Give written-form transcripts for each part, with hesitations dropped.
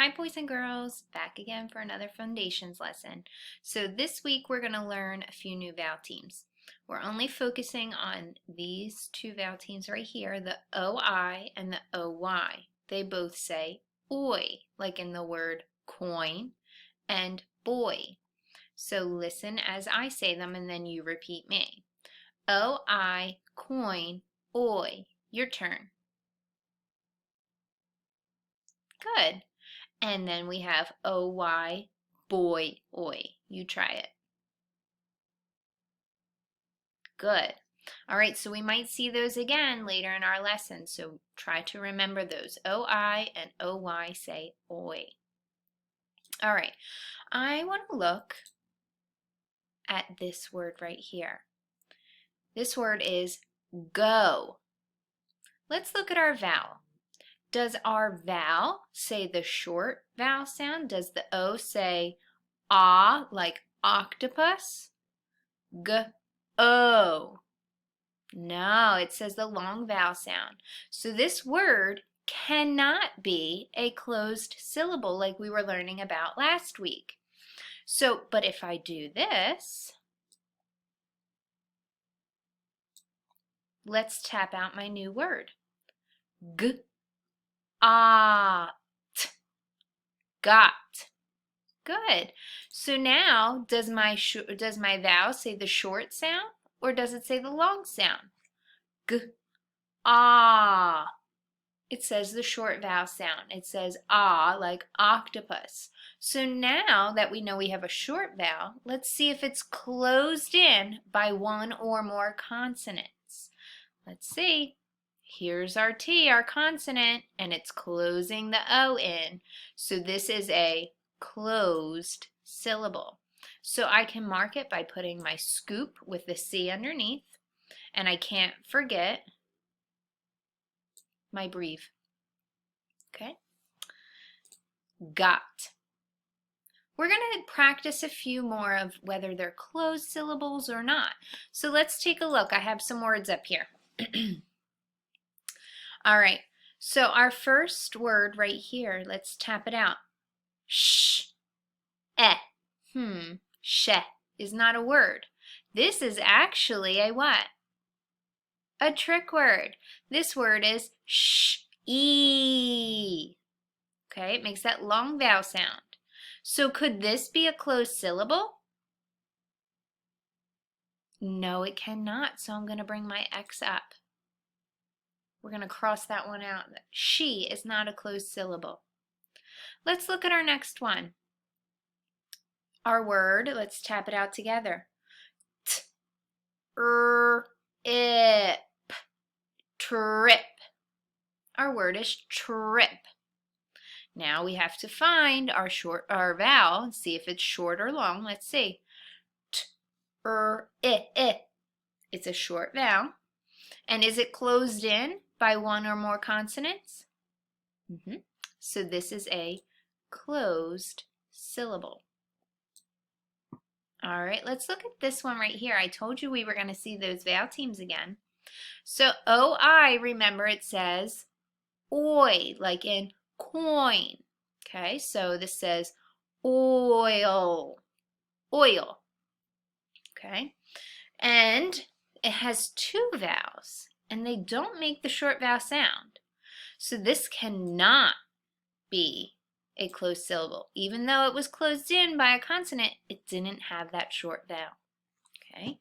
Hi boys and girls, back again for another Fundations lesson. So this week we're going to learn a few new vowel teams. We're only focusing on these two vowel teams right here, the OI and the OY. They both say oi, like in the word coin and boy. So listen as I say them and then you repeat me. OI, coin, oi. Your turn. Good. And then we have OY, boy, oi. You try it. Good. All right, so we might see those again later in our lesson, so try to remember those. OI and OY say oi. All right, I want to look at this word right here. This word is go. Let's look at our vowel. Does our vowel say the short vowel sound? Does the O say ah, like octopus? G-O. No, it says the long vowel sound. So this word cannot be a closed syllable like we were learning about last week. So, but if I do this, let's tap out my new word. G-A-T. Got. Good. So now, does my vowel say the short sound or does it say the long sound? G-ah. It says the short vowel sound. It says ah, like octopus. So now that we know we have a short vowel, let's see if it's closed in by one or more consonants. Let's see. Here's our T, our consonant, and it's closing the O in. So this is a closed syllable. So I can mark it by putting my scoop with the C underneath, and I can't forget my breathe. Okay? Got. We're going to practice a few more of whether they're closed syllables or not. So let's take a look. I have some words up here. All right. So our first word right here, let's tap it out. Sh. She is not a word. This is actually a what? A trick word. This word is sh-e. Okay, it makes that long vowel sound. So could this be a closed syllable? No, it cannot. So I'm going to bring my X up. We're going to cross that one out. She is not a closed syllable. Let's look at our next one. Our word, let's tap it out together. T-r-ip. Trip. Our word is trip. Now we have to find our vowel and see if it's short or long. Let's see. T-r-i-i. It's a short vowel. And is it closed in by one or more consonants? So this is a closed syllable. All right, let's look at this one right here. I told you we were going to see those vowel teams again. So OI, remember it says oi, like in coin. Okay, so this says oil, oil. Okay, and it has two vowels, and they don't make the short vowel sound. So this cannot be a closed syllable. Even though it was closed in by a consonant, it didn't have that short vowel. Okay,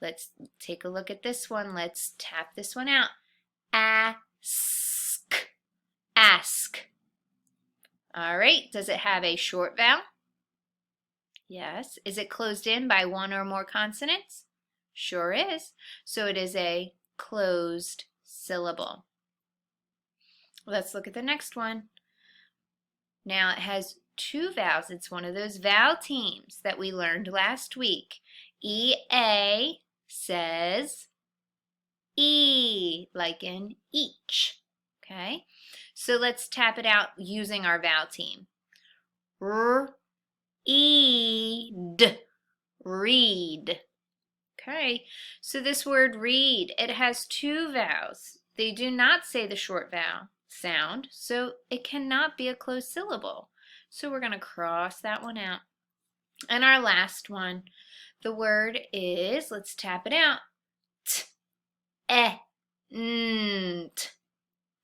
let's take a look at this one. Let's tap this one out. Ask, ask. All right, does it have a short vowel? Yes. Is it closed in by one or more consonants? Sure is. So it is a closed syllable. Let's look at the next one. Now it has two vowels. It's one of those vowel teams that we learned last week. EA says E, like in each. Okay, so let's tap it out using our vowel team. R-E-D, read. Okay, so this word read, it has two vowels. They do not say the short vowel. sound, so it cannot be a closed syllable. So we're going to cross that one out. And our last one, the word is, let's tap it out,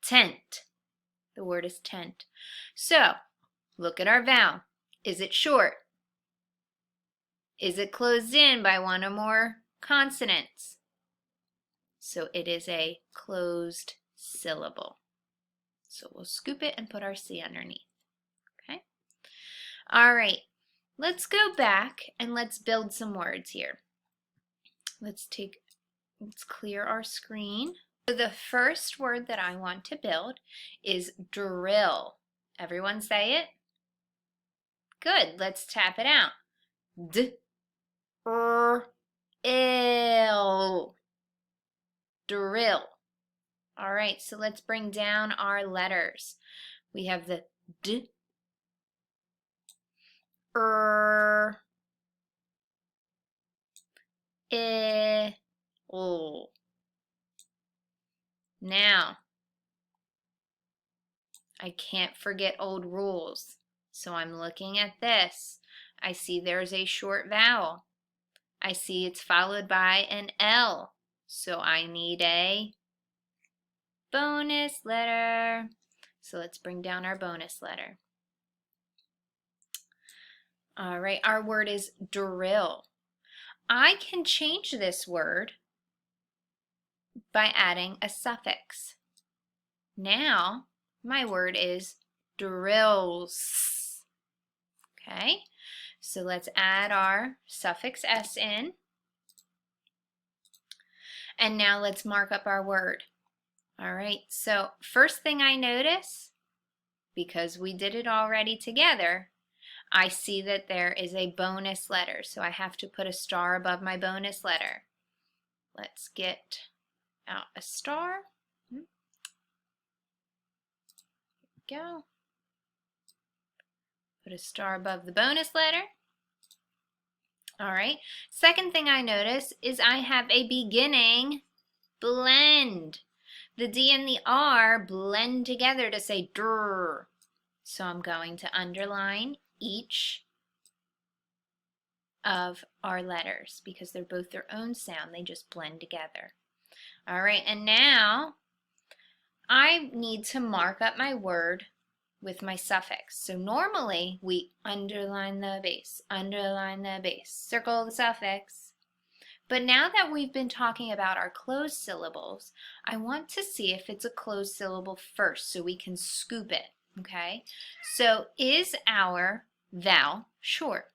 tent. The word is tent. So look at our vowel. Is it short? Is it closed in by one or more consonants? So it is a closed syllable. So we'll scoop it and put our C underneath. Okay? All right. Let's go back and let's build some words here. Let's clear our screen. So the first word that I want to build is drill. Everyone say it? Good. Let's tap it out. D-R-L. Drill. All right, so let's bring down our letters. We have the D, R, I, O. Now, I can't forget old rules. So I'm looking at this. I see there's a short vowel. I see it's followed by an L. So I need a bonus letter. So let's bring down our bonus letter. All right, our word is drill. I can change this word by adding a suffix. Now, my word is drills. Okay, so let's add our suffix S in. And now let's mark up our word. All right, so first thing I notice, because we did it already together, I see that there is a bonus letter, so I have to put a star above my bonus letter. Let's get out a star. Here we go. Put a star above the bonus letter. All right. Second thing I notice is I have a beginning blend. The D and the R blend together to say drr. So I'm going to underline each of our letters because they're both their own sound. They just blend together. All right, and now I need to mark up my word with my suffix. So normally we underline the base, circle the suffix. But now that we've been talking about our closed syllables, I want to see if it's a closed syllable first so we can scoop it, okay? So is our vowel short?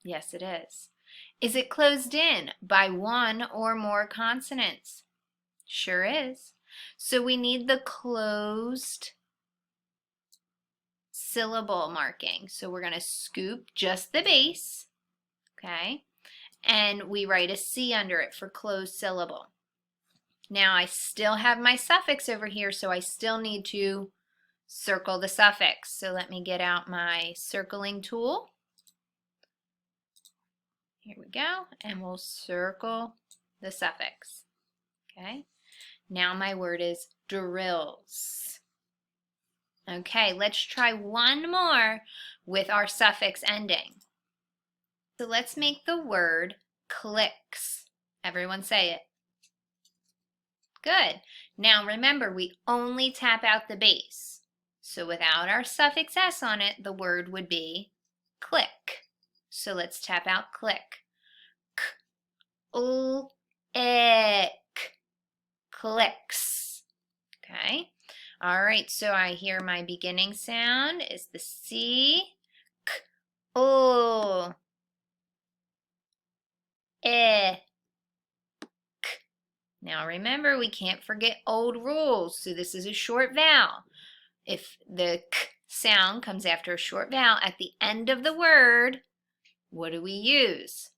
Yes, it is. Is it closed in by one or more consonants? Sure is. So we need the closed syllable marking. So we're going to scoop just the base, okay? And we write a C under it for closed syllable. Now I still have my suffix over here, so I still need to circle the suffix. So let me get out my circling tool. Here we go, and we'll circle the suffix. Okay, now my word is drills. Okay, let's try one more with our suffix ending. So let's make the word clicks. Everyone say it. Good. Now remember, we only tap out the base. So without our suffix S on it, the word would be click. So let's tap out click. K-l-ick. Clicks. Okay. All right, so I hear my beginning sound is the C. K-l. Ick. Now remember, we can't forget old rules, so this is a short vowel. If the k sound comes after a short vowel at the end of the word, what do we use?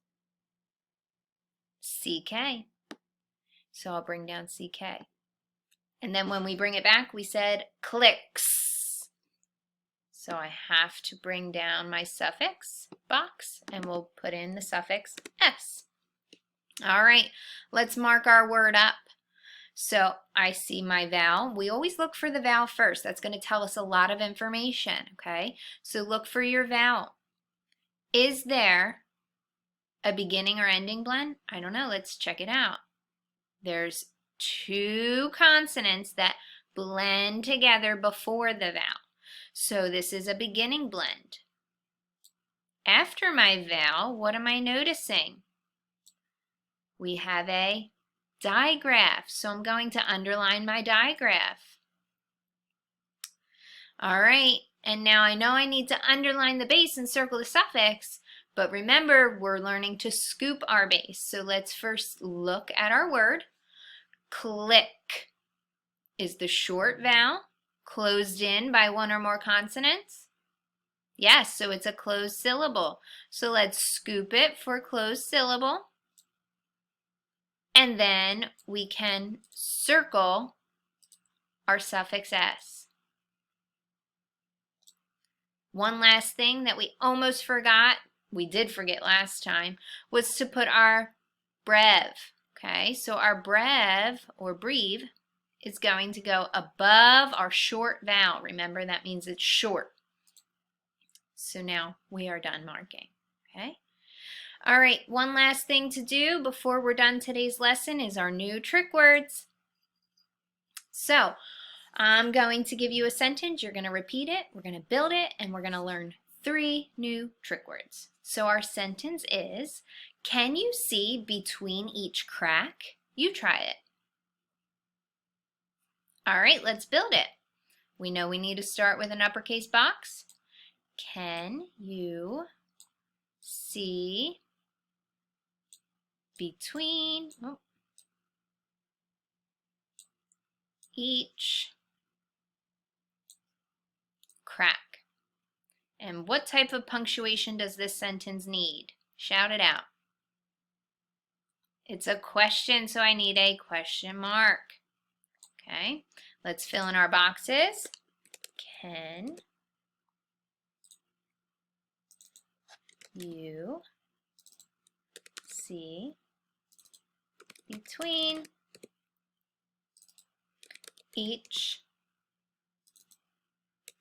CK. So I'll bring down CK. And then when we bring it back, we said clicks. So I have to bring down my suffix box, and we'll put in the suffix S. All right, let's mark our word up. So I see my vowel. We always look for the vowel first. That's going to tell us a lot of information, okay? So look for your vowel. Is there a beginning or ending blend? I don't know. Let's check it out. There's two consonants that blend together before the vowel. So this is a beginning blend. After my vowel, what am I noticing? We have a digraph, so I'm going to underline my digraph. All right, and now I know I need to underline the base and circle the suffix, but remember, we're learning to scoop our base. So let's first look at our word. Click is the short vowel closed in by one or more consonants. Yes, so it's a closed syllable. So let's scoop it for closed syllable. And then we can circle our suffix S. One last thing that we almost forgot, we did forget last time, was to put our brev. Okay, so our brev or breve is going to go above our short vowel. Remember, that means it's short. So now we are done marking. Okay. All right, one last thing to do before we're done today's lesson is our new trick words. So I'm going to give you a sentence. You're going to repeat it, we're going to build it, and we're going to learn 3 new trick words. So our sentence is, can you see between each crack? You try it. All right, let's build it. We know we need to start with an uppercase box. Can you see between each crack? And what type of punctuation does this sentence need? Shout it out. It's a question, so I need a question mark. Okay, let's fill in our boxes. Can you see between each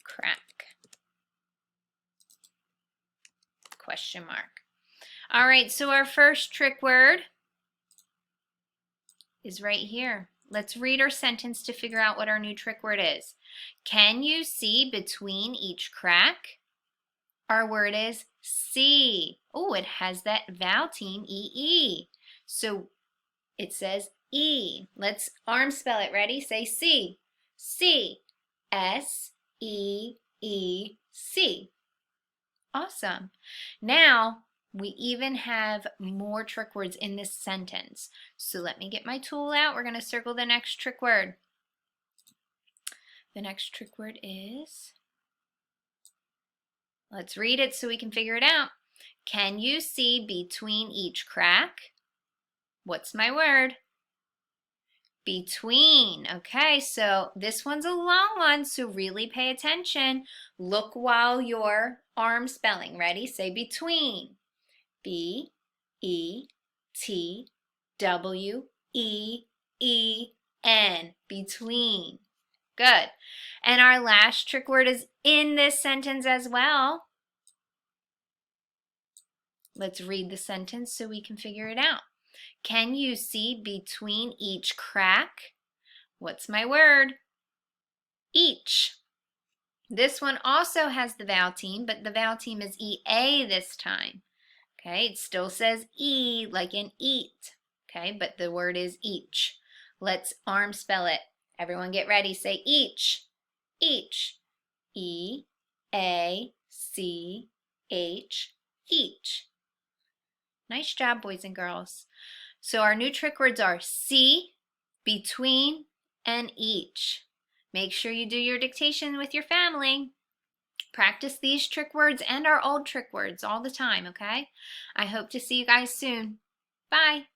crack? Question mark. All right, so our first trick word is right here. Let's read our sentence to figure out what our new trick word is. Can you see between each crack? Our word is see. Oh, it has that vowel team, E-E. So it says E. Let's arm spell it. Ready? Say see. See. S-E-E-C. Awesome. Now, we even have more trick words in this sentence. So let me get my tool out. We're going to circle the next trick word. The next trick word is, let's read it so we can figure it out. Can you see between each crack? What's my word? Between. Okay, so this one's a long one, so really pay attention. Look while you're arm spelling. Ready? Say between. B-E-T-W-E-E-N. Between. Good. And our last trick word is in this sentence as well. Let's read the sentence so we can figure it out. Can you see between each crack? What's my word? Each. This one also has the vowel team, but the vowel team is E-A this time. Okay, it still says E like in eat. Okay, but the word is each. Let's arm spell it. Everyone get ready. Say each. Each. E-A-C-H. Each. Nice job, boys and girls. So our new trick words are see, between, and each. Make sure you do your dictation with your family. Practice these trick words and our old trick words all the time, okay? I hope to see you guys soon. Bye.